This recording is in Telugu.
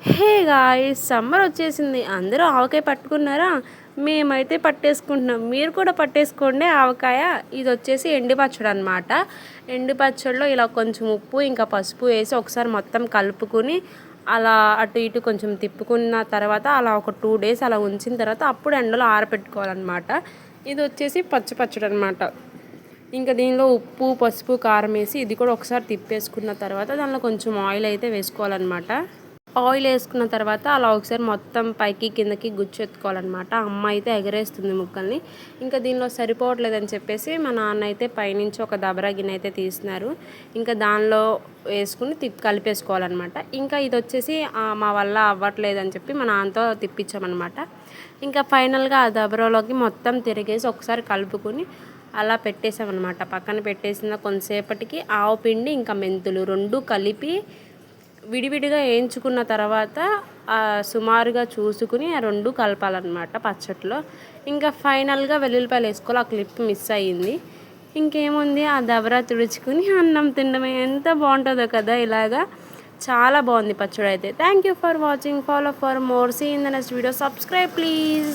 హే గాయ్స్, సమ్మర్ వచ్చేసింది. అందరూ ఆవకాయ పట్టుకున్నారా? మేమైతే పట్టేసుకుంటున్నాం. మీరు కూడా పట్టేసుకోండి ఆవకాయ. ఇది వచ్చేసి ఎండి పచ్చడి అనమాట. ఎండి పచ్చడిలో ఇలా కొంచెం ఉప్పు ఇంకా పసుపు వేసి ఒకసారి మొత్తం కలుపుకుని అలా అటు ఇటు కొంచెం తిప్పుకున్న తర్వాత అలా ఒక 2 days అలా ఉంచిన తర్వాత అప్పుడు ఎండలో ఆరబెట్టుకోవాలన్నమాట. ఇది వచ్చేసి పచ్చడి అనమాట. ఇంకా దీనిలో ఉప్పు పసుపు కారం వేసి ఇది కూడా ఒకసారి తిప్పేసుకున్న తర్వాత దానిలో కొంచెం ఆయిల్ అయితే వేసుకోవాలన్నమాట. ఆయిల్ వేసుకున్న తర్వాత అలా ఒకసారి మొత్తం పైకి కిందకి గుచ్చెత్తుకోవాలన్నమాట. అమ్మ అయితే ఎగరేస్తుంది ముక్కల్ని. ఇంకా దీనిలో సరిపోవట్లేదని చెప్పేసి మా నాన్న అయితే పైనుంచి ఒక దబరా గిన్నె అయితే తీస్తున్నారు. ఇంకా దానిలో వేసుకుని కలిపేసుకోవాలన్నమాట. ఇంకా ఇది వచ్చేసి మా వల్ల అవ్వట్లేదని చెప్పి మా నాన్నతో తిప్పించామన్నమాట. ఇంకా ఫైనల్గా ఆ దబరాలోకి మొత్తం తిరిగేసి ఒకసారి కలుపుకొని అలా పెట్టేసామన్నమాట. పక్కన పెట్టేసిన కొంతసేపటికి ఆవు పిండి ఇంకా మెంతులు 2 కలిపి విడివిడిగా వేయించుకున్న తర్వాత సుమారుగా చూసుకుని ఆ 2 కలపాలన్నమాట పచ్చట్లో. ఇంకా ఫైనల్గా వెల్లుల్లిపాయలు వేసుకోవాలి. ఆ క్లిప్ మిస్ అయ్యింది. ఇంకేముంది, ఆ దబరా తుడుచుకుని అన్నం తినడమే. ఎంత బాగుంటుందో కదా ఇలాగా. చాలా బాగుంది పచ్చడి అయితే. Thank you for watching. Follow for more. See in the next video. Subscribe please.